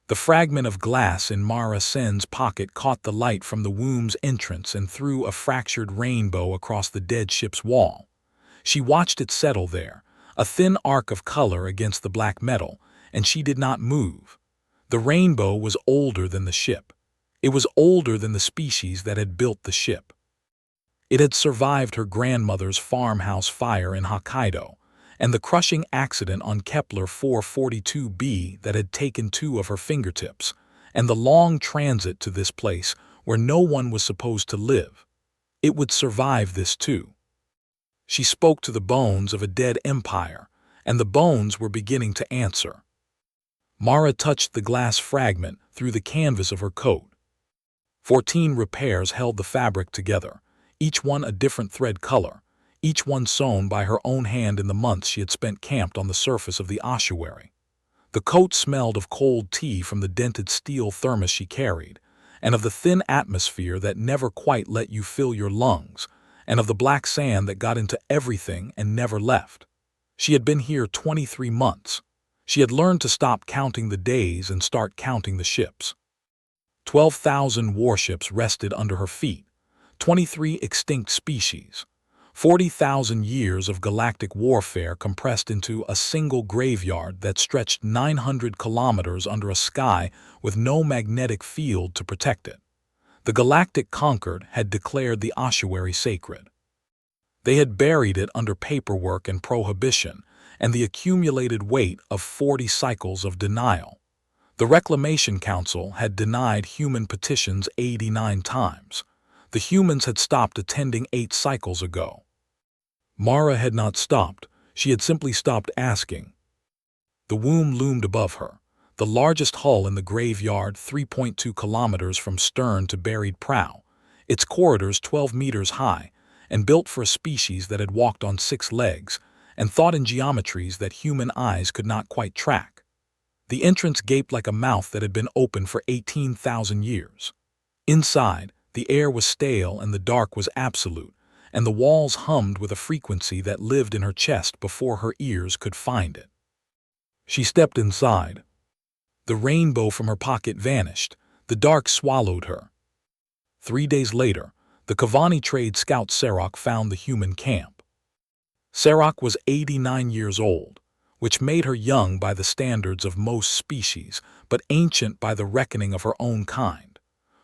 The fragment of glass in Mara Sen's pocket caught the light from the womb's entrance and threw a fractured rainbow across the dead ship's wall. She watched it settle there, a thin arc of color against the black metal, and she did not move. The rainbow was older than the ship. It was older than the species that had built the ship. It had survived her grandmother's farmhouse fire in Hokkaido, and the crushing accident on Kepler 442b that had taken 2 of her fingertips, and the long transit to this place where no one was supposed to live. It would survive this too. She spoke to the bones of a dead empire, and the bones were beginning to answer. Mara touched the glass fragment through the canvas of her coat. 14 repairs held the fabric together, each one a different thread color, each one sewn by her own hand in the months she had spent camped on the surface of the ossuary. The coat smelled of cold tea from the dented steel thermos she carried, and of the thin atmosphere that never quite let you fill your lungs, and of the black sand that got into everything and never left. She had been here 23 months. She had learned to stop counting the days and start counting the ships. 12,000 warships rested under her feet, 23 extinct species, 40,000 years of galactic warfare compressed into a single graveyard that stretched 900 kilometers under a sky with no magnetic field to protect it. The galactic conquered had declared the ossuary sacred. They had buried it under paperwork and prohibition and the accumulated weight of 40 cycles of denial. The Reclamation Council had denied human petitions 89 times. The humans had stopped attending 8 cycles ago. Mara had not stopped, she had simply stopped asking. The womb loomed above her, the largest hull in the graveyard 3.2 kilometers from stern to buried prow, its corridors 12 meters high, and built for a species that had walked on 6 legs and thought in geometries that human eyes could not quite track. The entrance gaped like a mouth that had been open for 18,000 years. Inside, the air was stale and the dark was absolute, and the walls hummed with a frequency that lived in her chest before her ears could find it. She stepped inside. The rainbow from her pocket vanished. The dark swallowed her. 3 days later, the Kavani trade scout Sarok found the human camp. Sarok was 89 years old, which made her young by the standards of most species, but ancient by the reckoning of her own kind,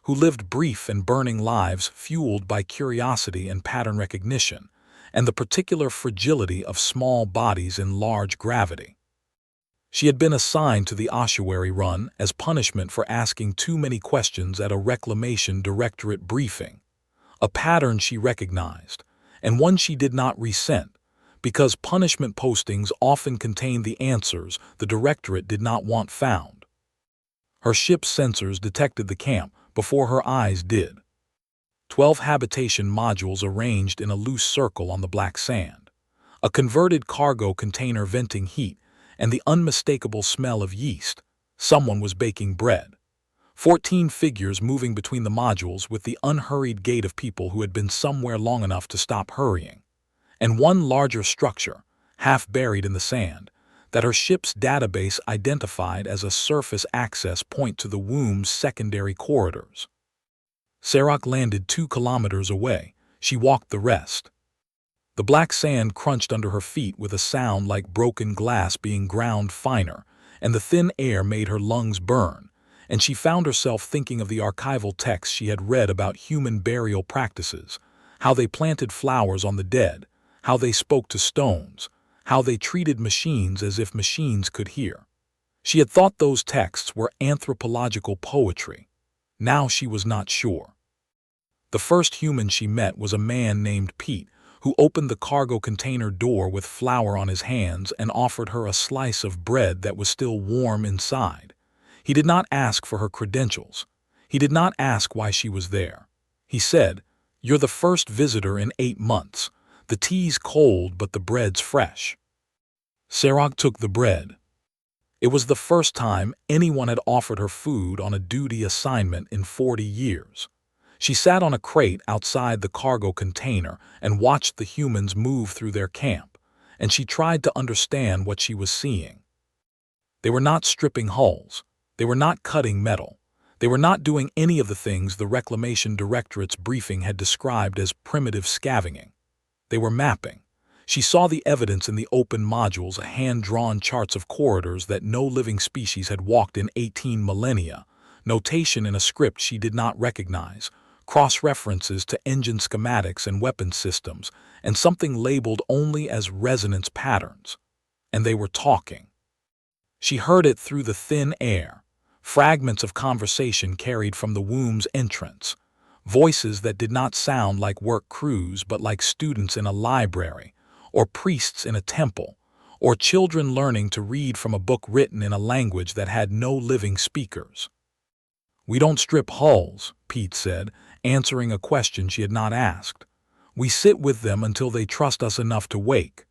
who lived brief and burning lives fueled by curiosity and pattern recognition, and the particular fragility of small bodies in large gravity. She had been assigned to the ossuary run as punishment for asking too many questions at a reclamation directorate briefing, a pattern she recognized, and one she did not resent, because punishment postings often contained the answers the directorate did not want found. Her ship's sensors detected the camp before her eyes did. 12 habitation modules arranged in a loose circle on the black sand, a converted cargo container venting heat, and the unmistakable smell of yeast. Someone was baking bread. 14 figures moving between the modules with the unhurried gait of people who had been somewhere long enough to stop hurrying. And one larger structure, half buried in the sand, that her ship's database identified as a surface access point to the womb's secondary corridors. Sarok landed 2 kilometers away. She walked the rest. The black sand crunched under her feet with a sound like broken glass being ground finer, and the thin air made her lungs burn, and she found herself thinking of the archival texts she had read about human burial practices, how they planted flowers on the dead, how they spoke to stones, how they treated machines as if machines could hear. She had thought those texts were anthropological poetry. Now she was not sure. The first human she met was a man named Pete, who opened the cargo container door with flour on his hands and offered her a slice of bread that was still warm inside. He did not ask for her credentials. He did not ask why she was there. He said, "You're the first visitor in 8 months. The tea's cold, but the bread's fresh." Sarok took the bread. It was the first time anyone had offered her food on a duty assignment in 40 years. She sat on a crate outside the cargo container and watched the humans move through their camp, and she tried to understand what she was seeing. They were not stripping hulls. They were not cutting metal. They were not doing any of the things the Reclamation Directorate's briefing had described as primitive scavenging. They were mapping. She saw the evidence in the open modules, hand-drawn charts of corridors that no living species had walked in 18 millennia, notation in a script she did not recognize, cross-references to engine schematics and weapon systems, and something labeled only as resonance patterns. And they were talking. She heard it through the thin air, fragments of conversation carried from the womb's entrance, voices that did not sound like work crews but like students in a library, or priests in a temple, or children learning to read from a book written in a language that had no living speakers. "We don't strip hulls," Pete said, answering a question she had not asked. "We sit with them until they trust us enough to wake."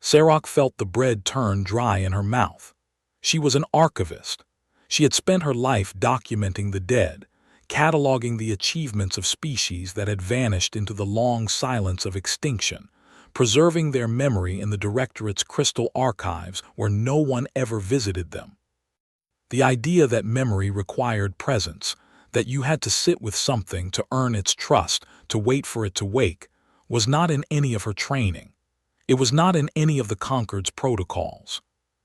Sarok felt the bread turn dry in her mouth. She was an archivist. She had spent her life documenting the dead, cataloging the achievements of species that had vanished into the long silence of extinction, preserving their memory in the Directorate's crystal archives where no one ever visited them. The idea that memory required presence, that you had to sit with something to earn its trust, to wait for it to wake, was not in any of her training. It was not in any of the Concord's protocols.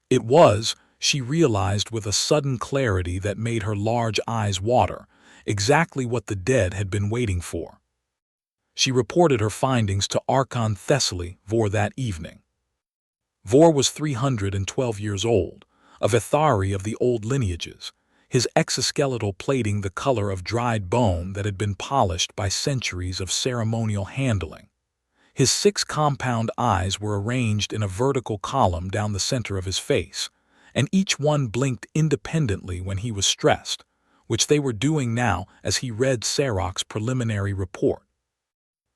It was, she realized with a sudden clarity that made her large eyes water, exactly what the dead had been waiting for. She reported her findings to Archon Thessaly Vor that evening. Vor was 312 years old, a Vethari of the old lineages, his exoskeletal plating the color of dried bone that had been polished by centuries of ceremonial handling. His 6 compound eyes were arranged in a vertical column down the center of his face, and each one blinked independently when he was stressed, which they were doing now as he read Sarok's preliminary report.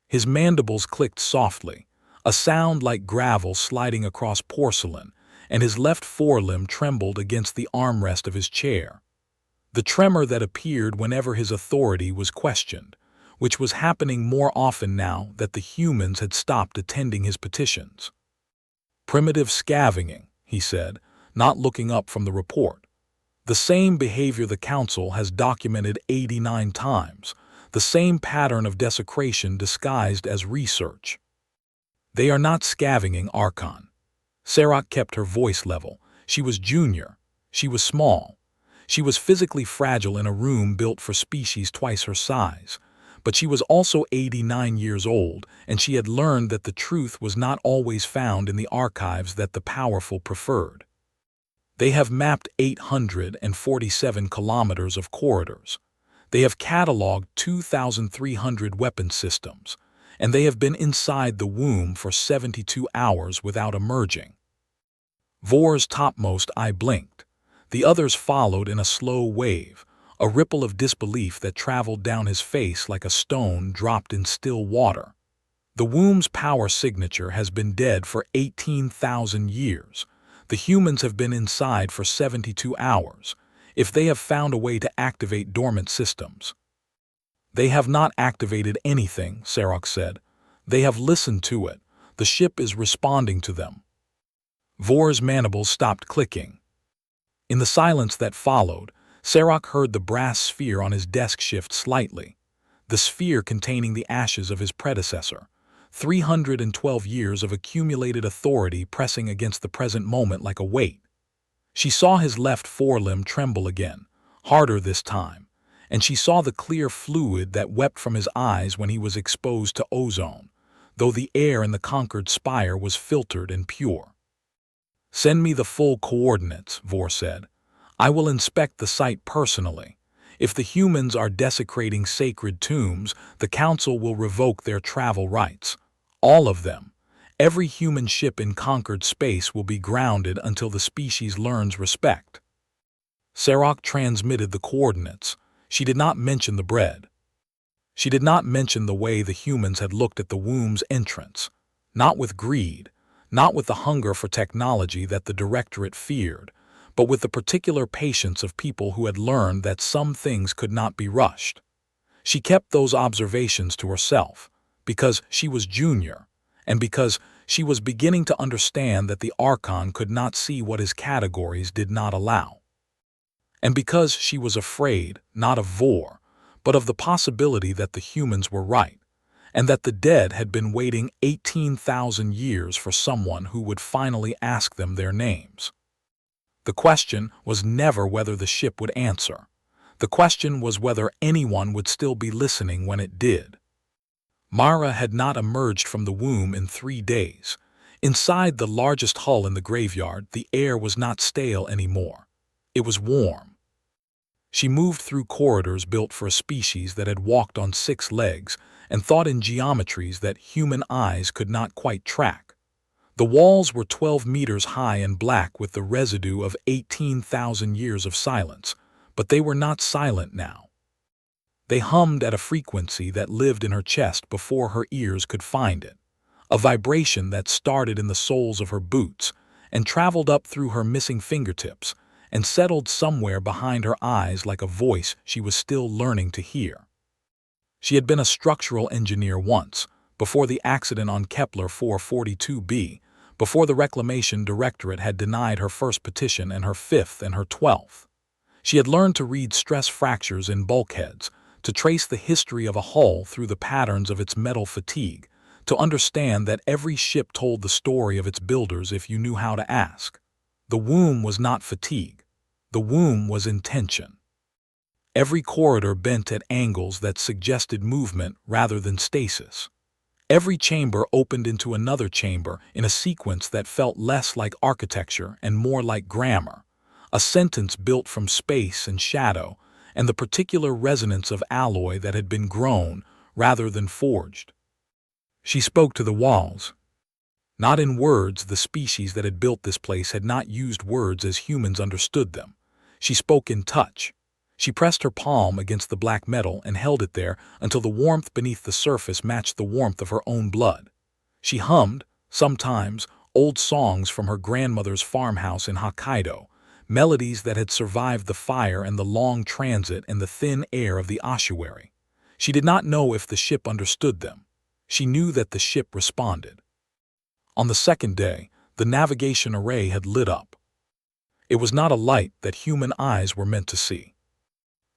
His mandibles clicked softly, a sound like gravel sliding across porcelain, and his left forelimb trembled against the armrest of his chair. The tremor that appeared whenever his authority was questioned, which was happening more often now that the humans had stopped attending his petitions. "Primitive scavenging," he said, not looking up from the report. "The same behavior the Council has documented 89 times, the same pattern of desecration disguised as research." "They are not scavenging, Archon." Sarok kept her voice level. She was junior. She was small. She was physically fragile in a room built for species twice her size. But she was also 89 years old, and she had learned that the truth was not always found in the archives that the powerful preferred. "They have mapped 847 kilometers of corridors. They have cataloged 2,300 weapon systems, and they have been inside the womb for 72 hours without emerging." Vor's topmost eye blinked. The others followed in a slow wave, a ripple of disbelief that traveled down his face like a stone dropped in still water. "The womb's power signature has been dead for 18,000 years. The humans have been inside for 72 hours, if they have found a way to activate dormant systems." "They have not activated anything," Sarok said. "They have listened to it. The ship is responding to them." Vor's mandibles stopped clicking. In the silence that followed, Sarok heard the brass sphere on his desk shift slightly, the sphere containing the ashes of his predecessor, 312 years of accumulated authority pressing against the present moment like a weight. She saw his left forelimb tremble again, harder this time, and she saw the clear fluid that wept from his eyes when he was exposed to ozone, though the air in the Concord spire was filtered and pure. "Send me the full coordinates," Vor said. "I will inspect the site personally. If the humans are desecrating sacred tombs, the Council will revoke their travel rights. All of them. Every human ship in conquered space will be grounded until the species learns respect." Sarok transmitted the coordinates. She did not mention the bread. She did not mention the way the humans had looked at the womb's entrance. Not with greed, not with the hunger for technology that the Directorate feared, but with the particular patience of people who had learned that some things could not be rushed. She kept those observations to herself, because she was junior, and because she was beginning to understand that the Archon could not see what his categories did not allow. And because she was afraid, not of Vor, but of the possibility that the humans were right, and that the dead had been waiting 18,000 years for someone who would finally ask them their names. The question was never whether the ship would answer. The question was whether anyone would still be listening when it did. Mara had not emerged from the womb in 3 days. Inside the largest hull in the graveyard, the air was not stale anymore. It was warm. She moved through corridors built for a species that had walked on 6 legs and thought in geometries that human eyes could not quite track. The walls were 12 meters high and black with the residue of 18,000 years of silence, but they were not silent now. They hummed at a frequency that lived in her chest before her ears could find it, a vibration that started in the soles of her boots and traveled up through her missing fingertips and settled somewhere behind her eyes like a voice she was still learning to hear. She had been a structural engineer once, before the accident on Kepler 442b, before the Reclamation Directorate had denied her first petition and her 5th and her 12th. She had learned to read stress fractures in bulkheads, to trace the history of a hull through the patterns of its metal fatigue, to understand that every ship told the story of its builders if you knew how to ask. The womb was not fatigue. The womb was intention. Every corridor bent at angles that suggested movement rather than stasis. Every chamber opened into another chamber in a sequence that felt less like architecture and more like grammar, a sentence built from space and shadow and the particular resonance of alloy that had been grown rather than forged. She spoke to the walls. Not in words. The species that had built this place had not used words as humans understood them. She spoke in touch. She pressed her palm against the black metal and held it there until the warmth beneath the surface matched the warmth of her own blood. She hummed, sometimes, old songs from her grandmother's farmhouse in Hokkaido, melodies that had survived the fire and the long transit and the thin air of the ossuary. She did not know if the ship understood them. She knew that the ship responded. On the second day, the navigation array had lit up. It was not a light that human eyes were meant to see.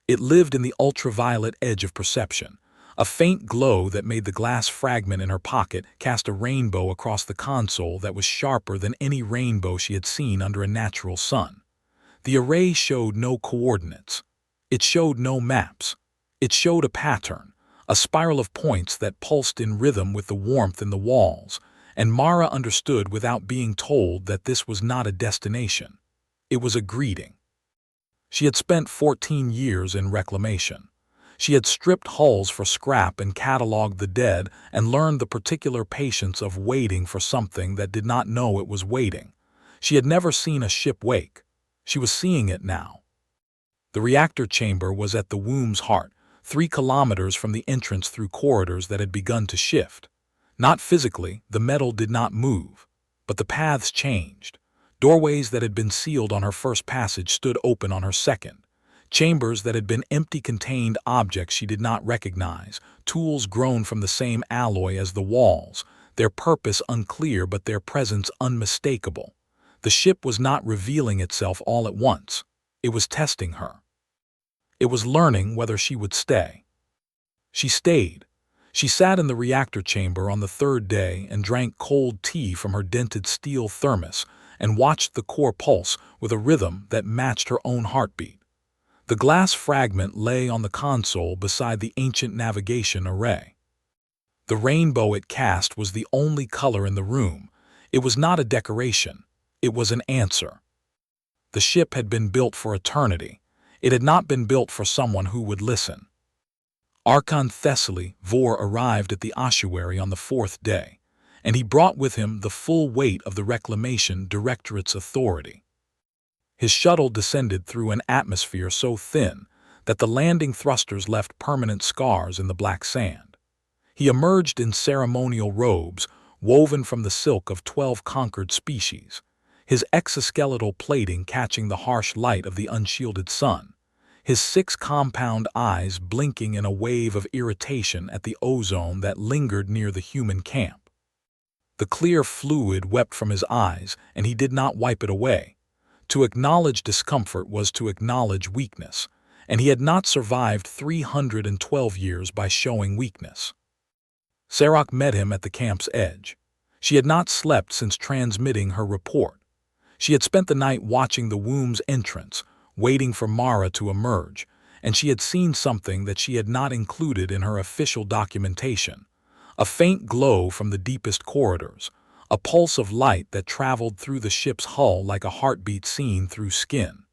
It lived in the ultraviolet edge of perception, a faint glow that made the glass fragment in her pocket cast a rainbow across the console that was sharper than any rainbow she had seen under a natural sun. The array showed no coordinates. It showed no maps. It showed a pattern, a spiral of points that pulsed in rhythm with the warmth in the walls, and Mara understood without being told that this was not a destination. It was a greeting. She had spent 14 years in reclamation. She had stripped hulls for scrap and cataloged the dead and learned the particular patience of waiting for something that did not know it was waiting. She had never seen a ship wake. She was seeing it now. The reactor chamber was at the womb's heart, 3 kilometers from the entrance through corridors that had begun to shift. Not physically, the metal did not move, but the paths changed. Doorways that had been sealed on her first passage stood open on her second. Chambers that had been empty contained objects she did not recognize, tools grown from the same alloy as the walls, their purpose unclear but their presence unmistakable. The ship was not revealing itself all at once. It was testing her. It was learning whether she would stay. She stayed. She sat in the reactor chamber on the 3rd day and drank cold tea from her dented steel thermos and watched the core pulse with a rhythm that matched her own heartbeat. The glass fragment lay on the console beside the ancient navigation array. The rainbow it cast was the only color in the room. It was not a decoration. It was an answer. The ship had been built for eternity. It had not been built for someone who would listen. Archon Thessaly Vor arrived at the ossuary on the 4th day, and he brought with him the full weight of the Reclamation Directorate's authority. His shuttle descended through an atmosphere so thin that the landing thrusters left permanent scars in the black sand. He emerged in ceremonial robes woven from the silk of 12 conquered species, his exoskeletal plating catching the harsh light of the unshielded sun, his 6 compound eyes blinking in a wave of irritation at the ozone that lingered near the human camp. The clear fluid wept from his eyes, and he did not wipe it away. To acknowledge discomfort was to acknowledge weakness, and he had not survived 312 years by showing weakness. Sarok met him at the camp's edge. She had not slept since transmitting her report. She had spent the night watching the womb's entrance, waiting for Mara to emerge, and she had seen something that she had not included in her official documentation. A faint glow from the deepest corridors, a pulse of light that traveled through the ship's hull like a heartbeat seen through skin.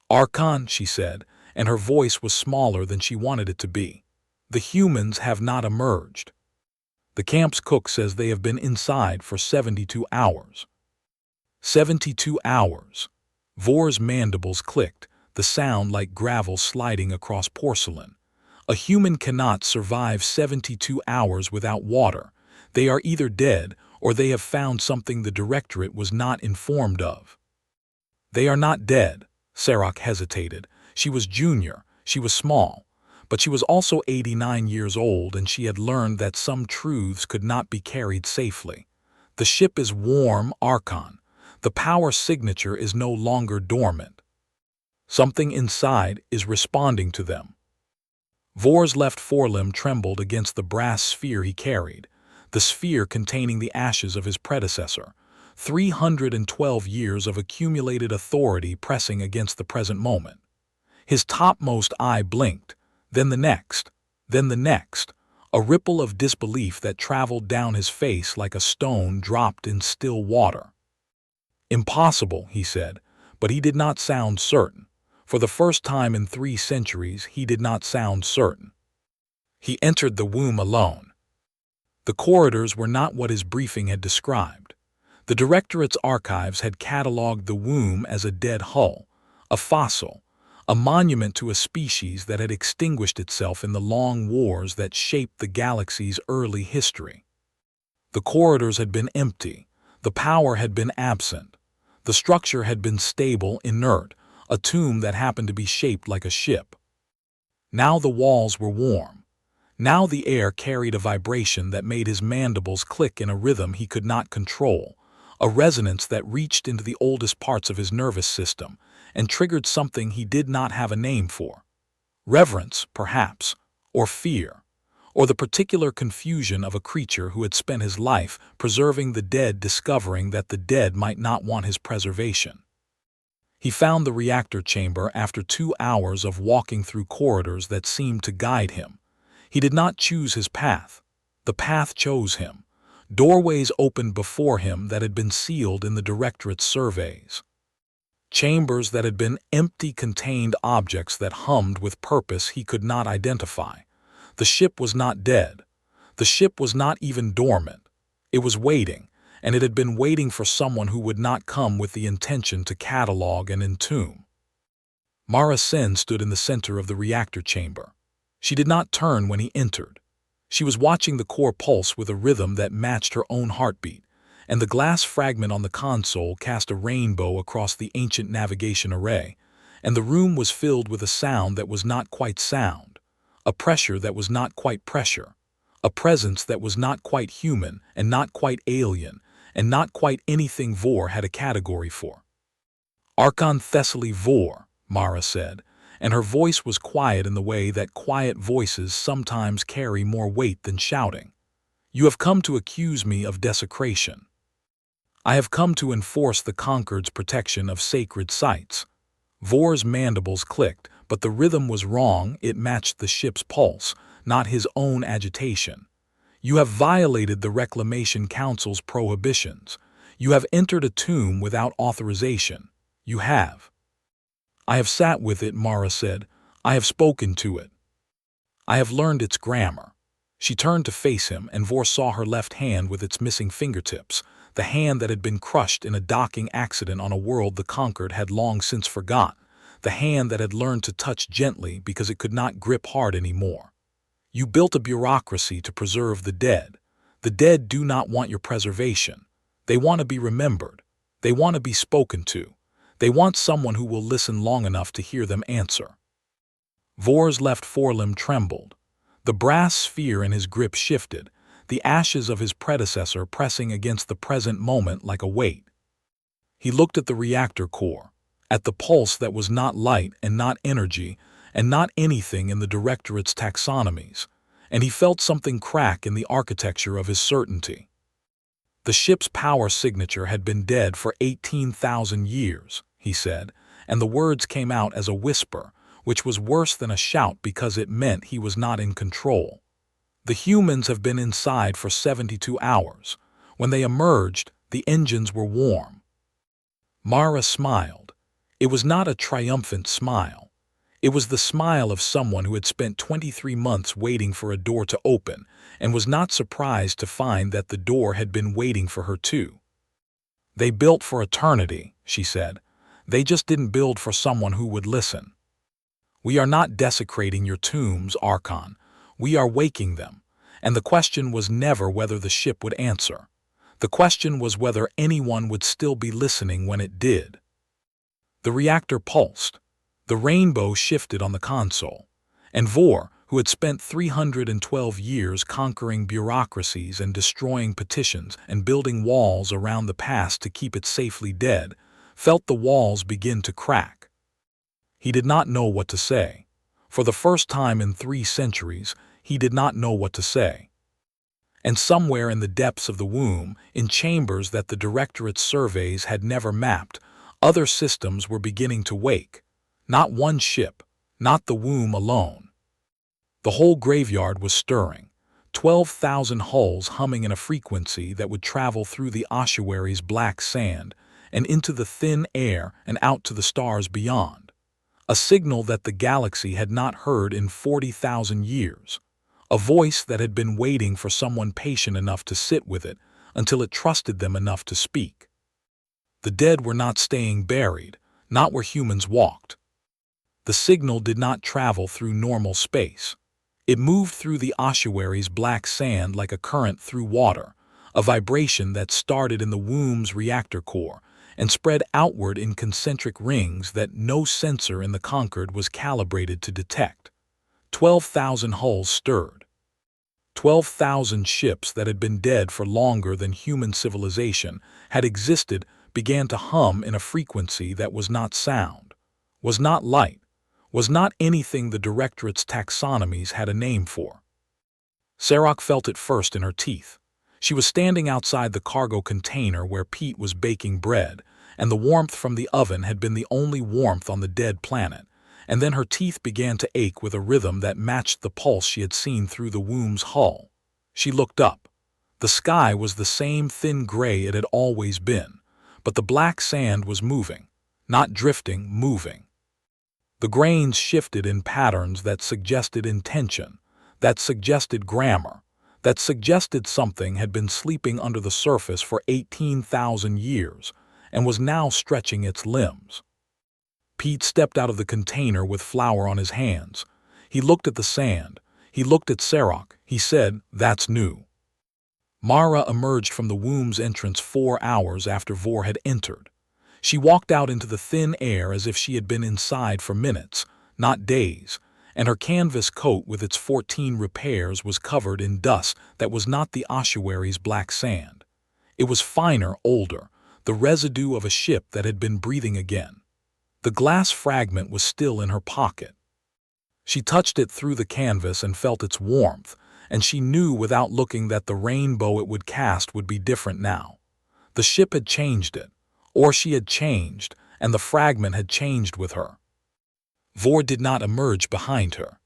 "Archon," she said, and her voice was smaller than she wanted it to be. "The humans have not emerged. The camp's cook says they have been inside for 72 hours. 72 hours. Vor's mandibles clicked, the sound like gravel sliding across porcelain. A human cannot survive 72 hours without water. They are either dead or they have found something the Directorate was not informed of. They are not dead. Sarok hesitated. She was junior, she was small, but she was also 89 years old, and she had learned that some truths could not be carried safely. The ship is warm, Archon. The power signature is no longer dormant. Something inside is responding to them. Vor's left forelimb trembled against the brass sphere he carried, the sphere containing the ashes of his predecessor, 312 years of accumulated authority pressing against the present moment. His topmost eye blinked, then the next, then the next, a ripple of disbelief that traveled down his face like a stone dropped in still water. "Impossible," he said, but he did not sound certain. For the first time in 3 centuries, he did not sound certain. He entered the womb alone. The corridors were not what his briefing had described. The Directorate's archives had catalogued the womb as a dead hull, a fossil, a monument to a species that had extinguished itself in the long wars that shaped the galaxy's early history. The corridors had been empty, the power had been absent, the structure had been stable, inert, a tomb that happened to be shaped like a ship. Now the walls were warm. Now the air carried a vibration that made his mandibles click in a rhythm he could not control, a resonance that reached into the oldest parts of his nervous system and triggered something he did not have a name for. Reverence, perhaps, or fear, or the particular confusion of a creature who had spent his life preserving the dead, discovering that the dead might not want his preservation. He found the reactor chamber after 2 hours of walking through corridors that seemed to guide him. He did not choose his path. The path chose him. Doorways opened before him that had been sealed in the Directorate's surveys. Chambers that had been empty contained objects that hummed with purpose he could not identify. The ship was not dead. The ship was not even dormant. It was waiting, and it had been waiting for someone who would not come with the intention to catalog and entomb. Mara Sen stood in the center of the reactor chamber. She did not turn when he entered. She was watching the core pulse with a rhythm that matched her own heartbeat, and the glass fragment on the console cast a rainbow across the ancient navigation array, and the room was filled with a sound that was not quite sound, a pressure that was not quite pressure, a presence that was not quite human and not quite alien, and not quite anything Vor had a category for. "Archon Thessaly Vor," Mara said, and her voice was quiet in the way that quiet voices sometimes carry more weight than shouting. "You have come to accuse me of desecration. I have come to enforce the Conquered's protection of sacred sites." Vor's mandibles clicked, but the rhythm was wrong. It matched the ship's pulse, not his own agitation. "You have violated the Reclamation Council's prohibitions. You have entered a tomb without authorization. You have." "I have sat with it," Mara said. "I have spoken to it. I have learned its grammar." She turned to face him, and Vor saw her left hand with its missing fingertips, the hand that had been crushed in a docking accident on a world the Conquered had long since forgotten, the hand that had learned to touch gently because it could not grip hard anymore. "You built a bureaucracy to preserve the dead. The dead do not want your preservation. They want to be remembered. They want to be spoken to. They want someone who will listen long enough to hear them answer." Vor's left forelimb trembled. The brass sphere in his grip shifted, the ashes of his predecessor pressing against the present moment like a weight. He looked at the reactor core, at the pulse that was not light and not energy, and not anything in the Directorate's taxonomies, and he felt something crack in the architecture of his certainty. The ship's power signature had been dead for 18,000 years, he said, and the words came out as a whisper, which was worse than a shout because it meant he was not in control. The humans have been inside for 72 hours. When they emerged, the engines were warm. Mara smiled. It was not a triumphant smile. It was the smile of someone who had spent 23 months waiting for a door to open and was not surprised to find that the door had been waiting for her too. They built for eternity, she said. They just didn't build for someone who would listen. We are not desecrating your tombs, Archon. We are waking them. And the question was never whether the ship would answer. The question was whether anyone would still be listening when it did. The reactor pulsed. The rainbow shifted on the console. And Vor, who had spent 312 years conquering bureaucracies and destroying petitions and building walls around the past to keep it safely dead, felt the walls begin to crack. He did not know what to say. For the first time in 3 centuries, he did not know what to say. And somewhere in the depths of the womb, in chambers that the Directorate's surveys had never mapped, other systems were beginning to wake. Not one ship, not the womb alone. The whole graveyard was stirring, 12,000 hulls humming in a frequency that would travel through the ossuary's black sand and into the thin air and out to the stars beyond. A signal that the galaxy had not heard in 40,000 years. A voice that had been waiting for someone patient enough to sit with it until it trusted them enough to speak. The dead were not staying buried, not where humans walked. The signal did not travel through normal space. It moved through the ossuary's black sand like a current through water, a vibration that started in the womb's reactor core and spread outward in concentric rings that no sensor in the Concord was calibrated to detect. 12,000 hulls stirred. 12,000 ships that had been dead for longer than human civilization had existed began to hum in a frequency that was not sound, was not light, was not anything the Directorate's taxonomies had a name for. Sarok felt it first in her teeth. She was standing outside the cargo container where Pete was baking bread, and the warmth from the oven had been the only warmth on the dead planet, and then her teeth began to ache with a rhythm that matched the pulse she had seen through the womb's hull. She looked up. The sky was the same thin gray it had always been, but the black sand was moving, not drifting, moving. The grains shifted in patterns that suggested intention, that suggested grammar, that suggested something had been sleeping under the surface for 18,000 years and was now stretching its limbs. Pete stepped out of the container with flour on his hands. He looked at the sand. He looked at Sarok. He said, "That's new." Mara emerged from the womb's entrance 4 hours after Vor had entered. She walked out into the thin air as if she had been inside for minutes, not days, and her canvas coat with its 14 repairs was covered in dust that was not the ossuary's black sand. It was finer, older, the residue of a ship that had been breathing again. The glass fragment was still in her pocket. She touched it through the canvas and felt its warmth, and she knew without looking that the rainbow it would cast would be different now. The ship had changed it, or she had changed, and the fragment had changed with her. Vor did not emerge behind her.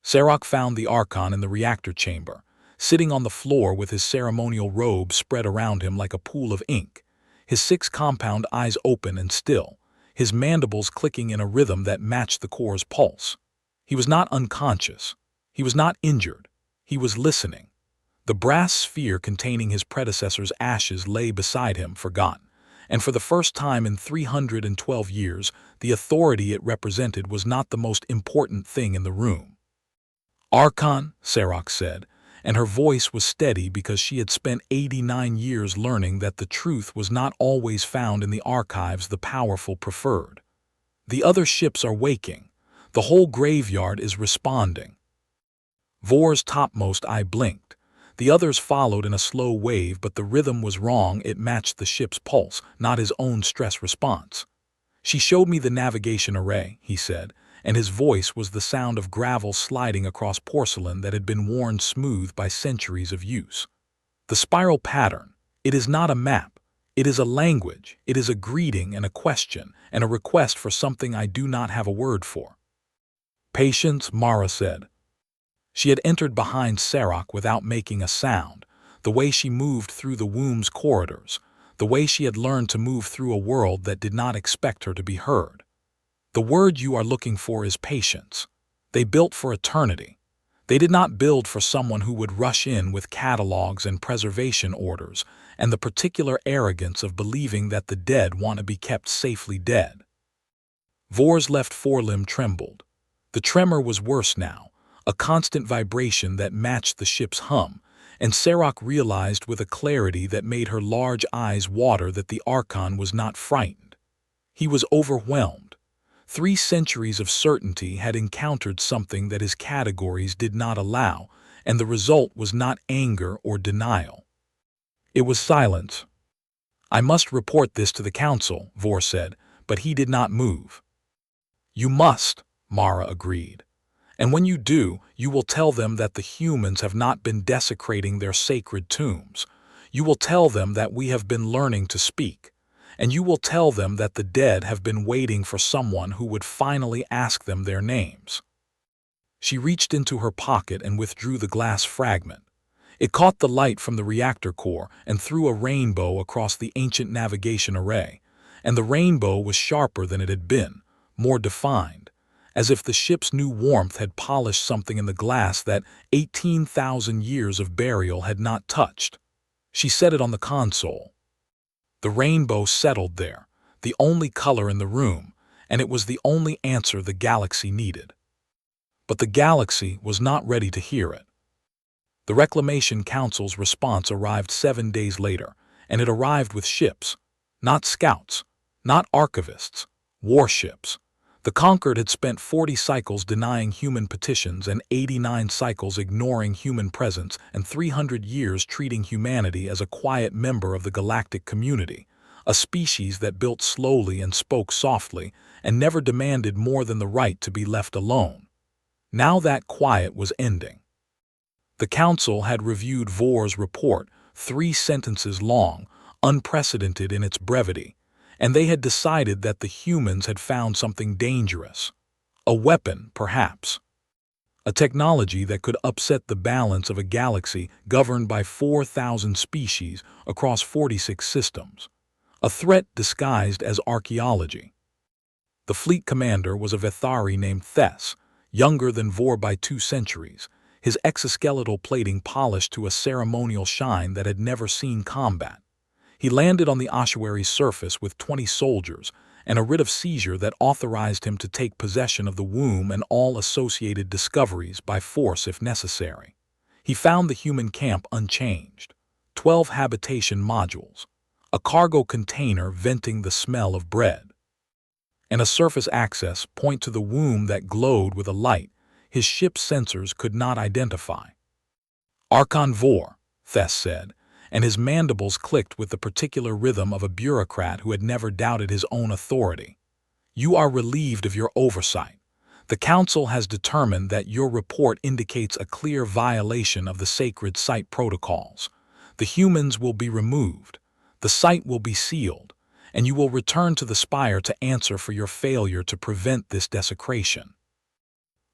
Sarok found the Archon in the reactor chamber, sitting on the floor with his ceremonial robe spread around him like a pool of ink, his 6 compound eyes open and still, his mandibles clicking in a rhythm that matched the core's pulse. He was not unconscious. He was not injured. He was listening. The brass sphere containing his predecessor's ashes lay beside him, forgotten, and for the first time in 312 years, the authority it represented was not the most important thing in the room. "Archon," Sarok said, and her voice was steady because she had spent 89 years learning that the truth was not always found in the archives the powerful preferred. "The other ships are waking. The whole graveyard is responding." Vor's topmost eye blinked. The others followed in a slow wave, but the rhythm was wrong. It matched the ship's pulse, not his own stress response. "She showed me the navigation array," he said, and his voice was the sound of gravel sliding across porcelain that had been worn smooth by centuries of use. "The spiral pattern. It is not a map. It is a language. It is a greeting and a question, and a request for something I do not have a word for." "Patience," Mara said. She had entered behind Serac without making a sound, the way she moved through the womb's corridors, the way she had learned to move through a world that did not expect her to be heard. "The word you are looking for is patience. They built for eternity. They did not build for someone who would rush in with catalogs and preservation orders and the particular arrogance of believing that the dead want to be kept safely dead." Vor's left forelimb trembled. The tremor was worse now, a constant vibration that matched the ship's hum, and Serac realized with a clarity that made her large eyes water that the Archon was not frightened. He was overwhelmed. 3 centuries of certainty had encountered something that his categories did not allow, and the result was not anger or denial. It was silence. "I must report this to the council," Vor said, but he did not move. "You must," Mara agreed. "And when you do, you will tell them that the humans have not been desecrating their sacred tombs. You will tell them that we have been learning to speak. And you will tell them that the dead have been waiting for someone who would finally ask them their names." She reached into her pocket and withdrew the glass fragment. It caught the light from the reactor core and threw a rainbow across the ancient navigation array, and the rainbow was sharper than it had been, more defined, as if the ship's new warmth had polished something in the glass that 18,000 years of burial had not touched. She set it on the console. The rainbow settled there, the only color in the room, and it was the only answer the galaxy needed. But the galaxy was not ready to hear it. The Reclamation Council's response arrived 7 days later, and it arrived with ships. Not scouts, not archivists, warships. The Conquered had spent 40 cycles denying human petitions and 89 cycles ignoring human presence and 300 years treating humanity as a quiet member of the galactic community, a species that built slowly and spoke softly and never demanded more than the right to be left alone. Now that quiet was ending. The Council had reviewed Vor's report, 3 sentences long, unprecedented in its brevity, and they had decided that the humans had found something dangerous. A weapon, perhaps. A technology that could upset the balance of a galaxy governed by 4,000 species across 46 systems. A threat disguised as archaeology. The fleet commander was a Vethari named Thes, younger than Vor by 2 centuries, his exoskeletal plating polished to a ceremonial shine that had never seen combat. He landed on the ossuary's surface with 20 soldiers and a writ of seizure that authorized him to take possession of the womb and all associated discoveries by force if necessary. He found the human camp unchanged. 12 habitation modules, a cargo container venting the smell of bread, and a surface access point to the womb that glowed with a light his ship's sensors could not identify. "Archon Vor," Thes said, and his mandibles clicked with the particular rhythm of a bureaucrat who had never doubted his own authority. "You are relieved of your oversight. The Council has determined that your report indicates a clear violation of the sacred site protocols. The humans will be removed, the site will be sealed, and you will return to the spire to answer for your failure to prevent this desecration."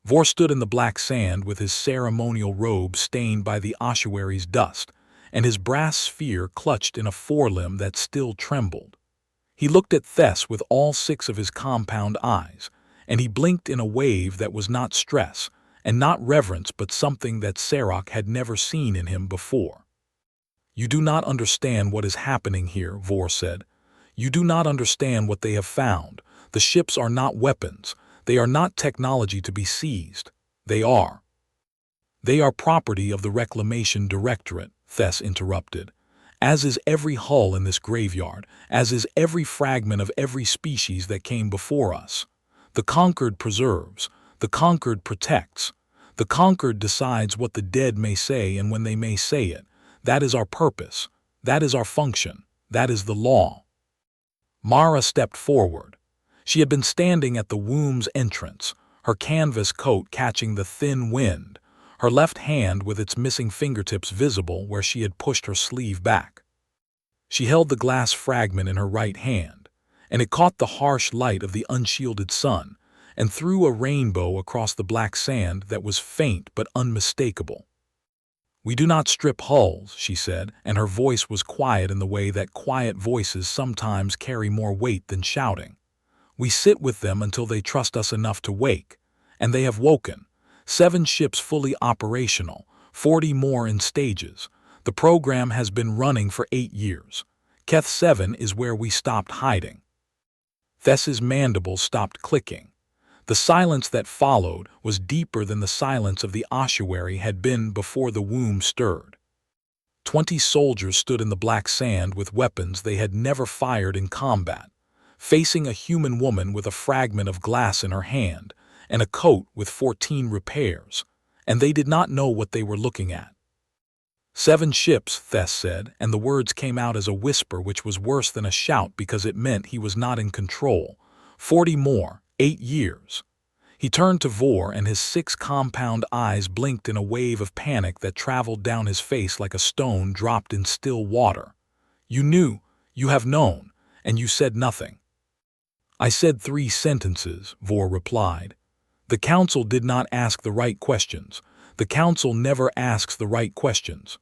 Vor stood in the black sand with his ceremonial robe stained by the ossuary's dust, and his brass sphere clutched in a forelimb that still trembled. He looked at Thes with all 6 of his compound eyes, and he blinked in a wave that was not stress, and not reverence but something that Serac had never seen in him before. "You do not understand what is happening here," Vor said. "You do not understand what they have found. The ships are not weapons. They are not technology to be seized. They are property of the Reclamation Directorate," Thes interrupted. "As is every hull in this graveyard, as is every fragment of every species that came before us. The Conquered preserves, the Conquered protects. The conquered decides what the dead may say and when they may say it. That is our purpose. That is our function. That is the law. Mara stepped forward. She had been standing at the womb's entrance, her canvas coat catching the thin wind, her left hand with its missing fingertips visible where she had pushed her sleeve back. She held the glass fragment in her right hand, and it caught the harsh light of the unshielded sun and threw a rainbow across the black sand that was faint but unmistakable. "We do not strip hulls," she said, and her voice was quiet in the way that quiet voices sometimes carry more weight than shouting. "We sit with them until they trust us enough to wake, and they have woken. 7 ships fully operational, 40 more in stages. The program has been running for 8 years. Keth 7 is where we stopped hiding." Thes's mandibles stopped clicking. The silence that followed was deeper than the silence of the ossuary had been before the womb stirred. 20 soldiers stood in the black sand with weapons they had never fired in combat, facing a human woman with a fragment of glass in her hand and a coat with 14 repairs, and they did not know what they were looking at. 7 ships, Thes said, and the words came out as a whisper which was worse than a shout because it meant he was not in control. 40 more, 8 years. He turned to Vor and his 6 compound eyes blinked in a wave of panic that traveled down his face like a stone dropped in still water. "You knew, you have known, and you said nothing." "I said 3 sentences," Vor replied. "The council did not ask the right questions. The council never asks the right questions.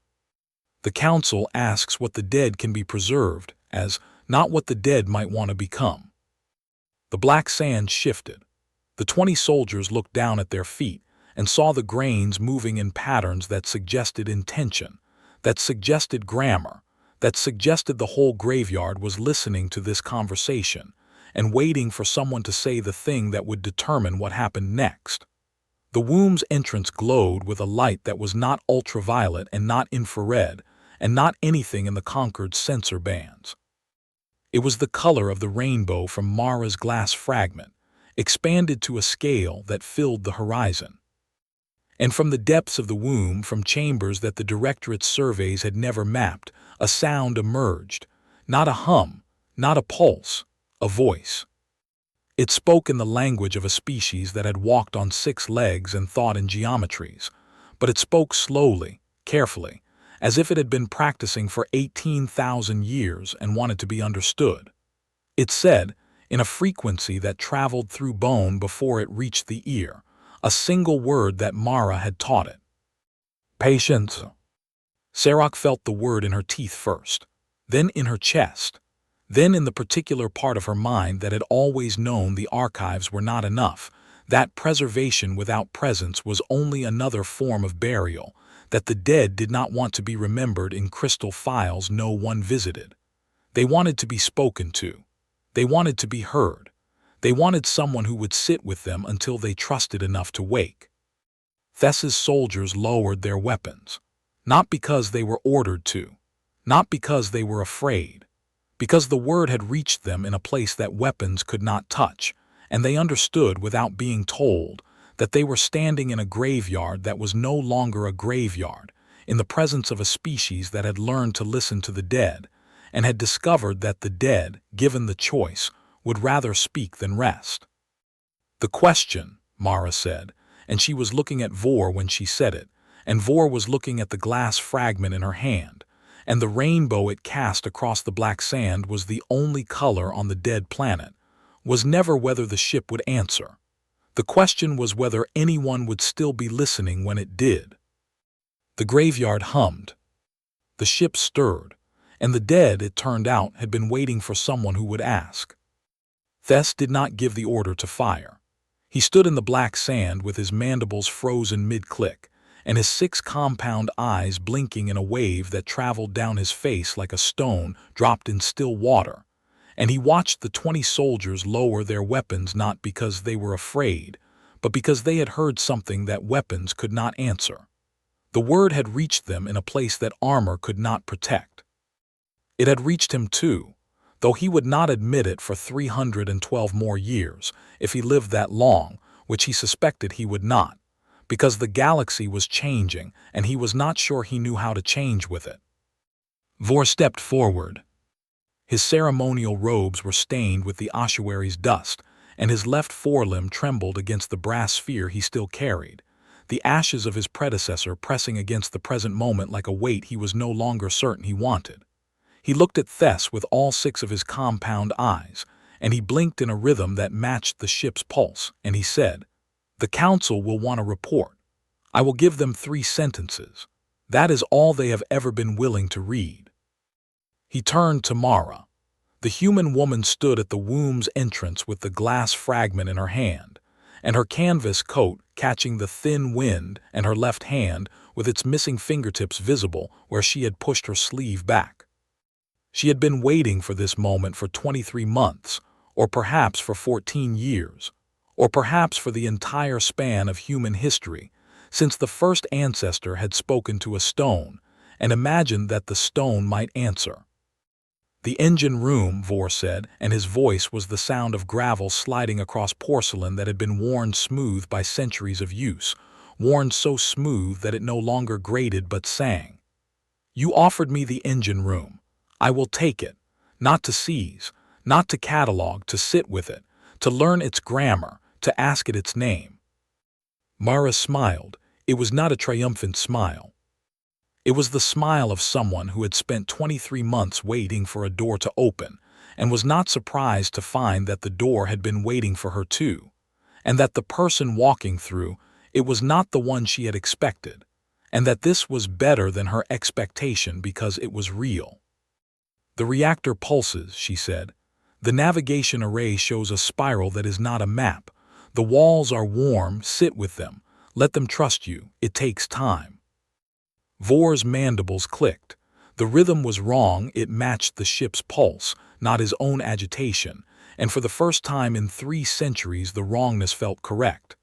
The council asks what the dead can be preserved as, not what the dead might want to become." The black sand shifted. The 20 soldiers looked down at their feet and saw the grains moving in patterns that suggested intention, that suggested grammar, that suggested the whole graveyard was listening to this conversation and waiting for someone to say the thing that would determine what happened next. The womb's entrance glowed with a light that was not ultraviolet and not infrared, and not anything in the conquered sensor bands. It was the color of the rainbow from Mara's glass fragment, expanded to a scale that filled the horizon. And from the depths of the womb, from chambers that the Directorate's surveys had never mapped, a sound emerged, not a hum, not a pulse, a voice. It spoke in the language of a species that had walked on 6 legs and thought in geometries, but it spoke slowly, carefully, as if it had been practicing for 18,000 years and wanted to be understood. It said, in a frequency that traveled through bone before it reached the ear, a single word that Mara had taught it. "Patience." Sarok felt the word in her teeth first, then in her chest, then in the particular part of her mind that had always known the archives were not enough, that preservation without presence was only another form of burial, that the dead did not want to be remembered in crystal files no one visited. They wanted to be spoken to. They wanted to be heard. They wanted someone who would sit with them until they trusted enough to wake. Thes's soldiers lowered their weapons, not because they were ordered to, not because they were afraid, because the word had reached them in a place that weapons could not touch, and they understood without being told that they were standing in a graveyard that was no longer a graveyard, in the presence of a species that had learned to listen to the dead, and had discovered that the dead, given the choice, would rather speak than rest. "The question," Mara said, and she was looking at Vor when she said it, and Vor was looking at the glass fragment in her hand, and the rainbow it cast across the black sand was the only color on the dead planet, was never whether the ship would answer. The question was whether anyone would still be listening when it did. The graveyard hummed. The ship stirred, and the dead, it turned out, had been waiting for someone who would ask. Thes did not give the order to fire. He stood in the black sand with his mandibles frozen mid-click, and his 6 compound eyes blinking in a wave that traveled down his face like a stone dropped in still water, and he watched the 20 soldiers lower their weapons not because they were afraid, but because they had heard something that weapons could not answer. The word had reached them in a place that armor could not protect. It had reached him too, though he would not admit it for 312 more years, if he lived that long, which he suspected he would not, because the galaxy was changing and he was not sure he knew how to change with it. Vor stepped forward. His ceremonial robes were stained with the ossuary's dust, and his left forelimb trembled against the brass sphere he still carried, the ashes of his predecessor pressing against the present moment like a weight he was no longer certain he wanted. He looked at Thess with all 6 of his compound eyes, and he blinked in a rhythm that matched the ship's pulse, and he said, "The Council will want a report. I will give them 3 sentences. That is all they have ever been willing to read." He turned to Mara. The human woman stood at the womb's entrance with the glass fragment in her hand, and her canvas coat catching the thin wind, and her left hand, with its missing fingertips visible where she had pushed her sleeve back. She had been waiting for this moment for 23 months, or perhaps for 14 years, or perhaps for the entire span of human history, since the first ancestor had spoken to a stone and imagined that the stone might answer. "The engine room," Vor said, and his voice was the sound of gravel sliding across porcelain that had been worn smooth by centuries of use, worn so smooth that it no longer grated but sang. "You offered me the engine room. I will take it, not to seize, not to catalog, to sit with it, to learn its grammar, to ask it its name." Mara smiled. It was not a triumphant smile. It was the smile of someone who had spent 23 months waiting for a door to open, and was not surprised to find that the door had been waiting for her too, and that the person walking through it was not the one she had expected, and that this was better than her expectation because it was real. "The reactor pulses," she said. "The navigation array shows a spiral that is not a map. The walls are warm, sit with them. Let them trust you. It takes time." Vor's mandibles clicked. The rhythm was wrong, it matched the ship's pulse, not his own agitation, and for the first time in 3 centuries the wrongness felt correct.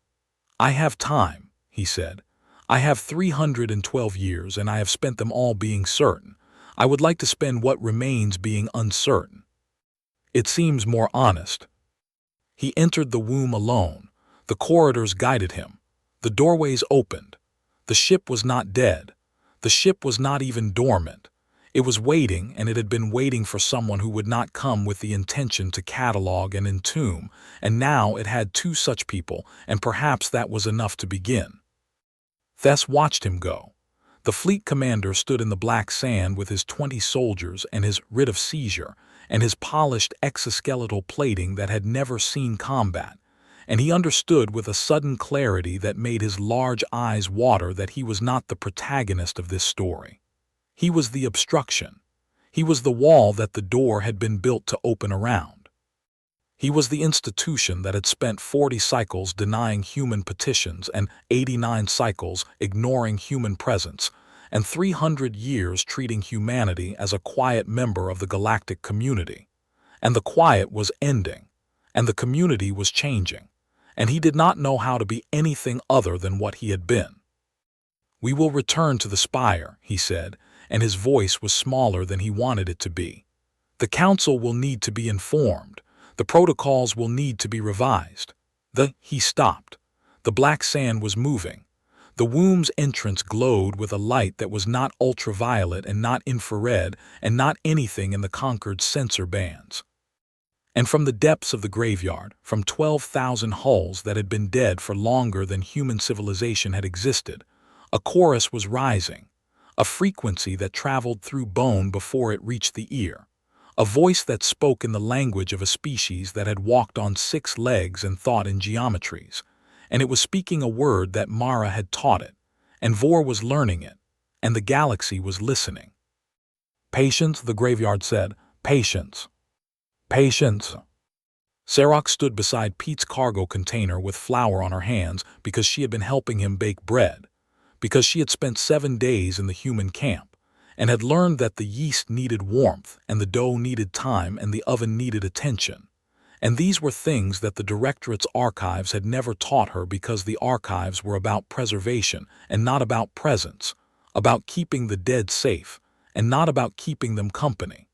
"I have time," he said. "I have 312 years, and I have spent them all being certain. I would like to spend what remains being uncertain. It seems more honest." He entered the womb alone. The corridors guided him. The doorways opened. The ship was not dead. The ship was not even dormant. It was waiting, and it had been waiting for someone who would not come with the intention to catalog and entomb, and now it had 2 such people, and perhaps that was enough to begin. Thess watched him go. The fleet commander stood in the black sand with his 20 soldiers and his writ of seizure, and his polished exoskeletal plating that had never seen combat, and he understood with a sudden clarity that made his large eyes water that he was not the protagonist of this story. He was the obstruction. He was the wall that the door had been built to open around. He was the institution that had spent 40 cycles denying human petitions and 89 cycles ignoring human presence, and 300 years treating humanity as a quiet member of the galactic community. And the quiet was ending, and the community was changing, and he did not know how to be anything other than what he had been. "We will return to the spire," he said, and his voice was smaller than he wanted it to be. "The council will need to be informed. The protocols will need to be revised." He stopped. The black sand was moving. The womb's entrance glowed with a light that was not ultraviolet and not infrared and not anything in the conquered sensor bands. And from the depths of the graveyard, from 12,000 hulls that had been dead for longer than human civilization had existed, a chorus was rising, a frequency that traveled through bone before it reached the ear, a voice that spoke in the language of a species that had walked on 6 legs and thought in geometries, and it was speaking a word that Mara had taught it, and Vor was learning it, and the galaxy was listening. "Patience," the graveyard said. "Patience. Patience." Sarok stood beside Pete's cargo container with flour on her hands because she had been helping him bake bread, because she had spent 7 days in the human camp, and had learned that the yeast needed warmth, and the dough needed time, and the oven needed attention. And these were things that the Directorate's archives had never taught her because the archives were about preservation and not about presence, about keeping the dead safe, and not about keeping them company.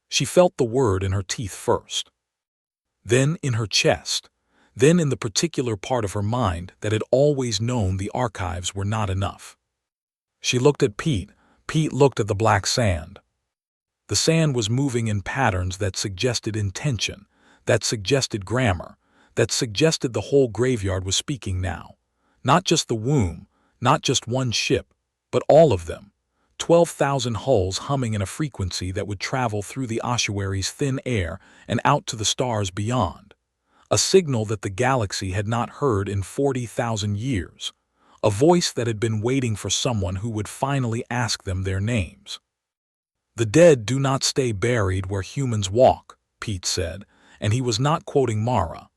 She felt the word in her teeth first, then in her chest, Then in the particular part of her mind that had always known the archives were not enough. She looked at Pete. Pete looked at the black sand. The sand was moving in patterns that suggested intention, that suggested grammar, that suggested the whole graveyard was speaking now. Not just the womb, not just one ship, but all of them. 12,000 hulls humming in a frequency that would travel through the ossuary's thin air and out to the stars beyond. A signal that the galaxy had not heard in 40,000 years. A voice that had been waiting for someone who would finally ask them their names. "The dead do not stay buried where humans walk," Pete said, and he was not quoting Mara.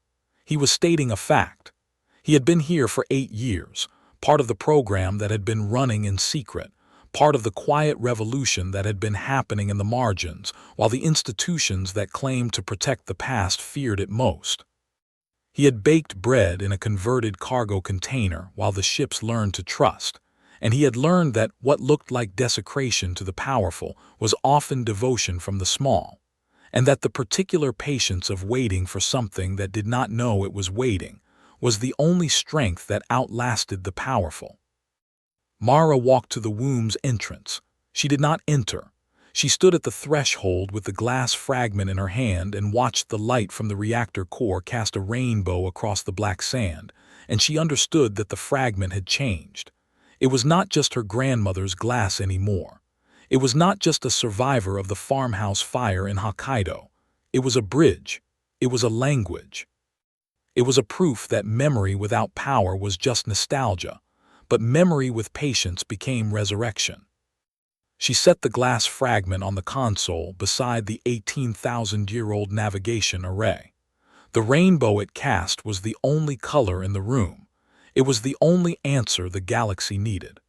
He was stating a fact. He had been here for 8 years, part of the program that had been running in secret, part of the quiet revolution that had been happening in the margins, while the institutions that claimed to protect the past feared it most. He had baked bread in a converted cargo container while the ships learned to trust, and he had learned that what looked like desecration to the powerful was often devotion from the small, and that the particular patience of waiting for something that did not know it was waiting was the only strength that outlasted the powerful. Mara walked to the womb's entrance. She did not enter. She stood at the threshold with the glass fragment in her hand and watched the light from the reactor core cast a rainbow across the black sand, and she understood that the fragment had changed. It was not just her grandmother's glass anymore. It was not just a survivor of the farmhouse fire in Hokkaido. It was a bridge. It was a language. It was a proof that memory without power was just nostalgia, but memory with patience became resurrection. She set the glass fragment on the console beside the 18,000-year-old navigation array. The rainbow it cast was the only color in the room. It was the only answer the galaxy needed.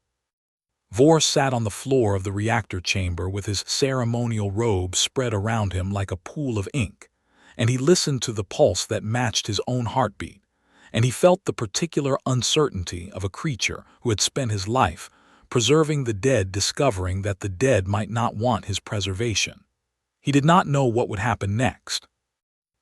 Vor sat on the floor of the reactor chamber with his ceremonial robe spread around him like a pool of ink, and he listened to the pulse that matched his own heartbeat, and he felt the particular uncertainty of a creature who had spent his life preserving the dead, discovering that the dead might not want his preservation. He did not know what would happen next.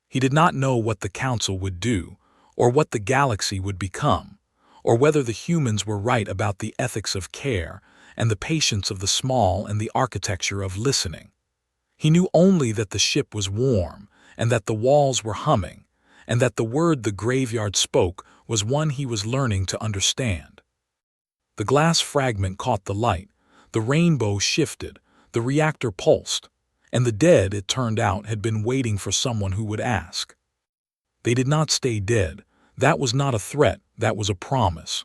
He did not know what the Council would do, or what the galaxy would become, or whether the humans were right about the ethics of care and the patience of the small and the architecture of listening. He knew only that the ship was warm, and that the walls were humming, and that the word the graveyard spoke was one he was learning to understand. The glass fragment caught the light, the rainbow shifted, the reactor pulsed, and the dead, it turned out, had been waiting for someone who would ask. They did not stay dead. That was not a threat, that was a promise.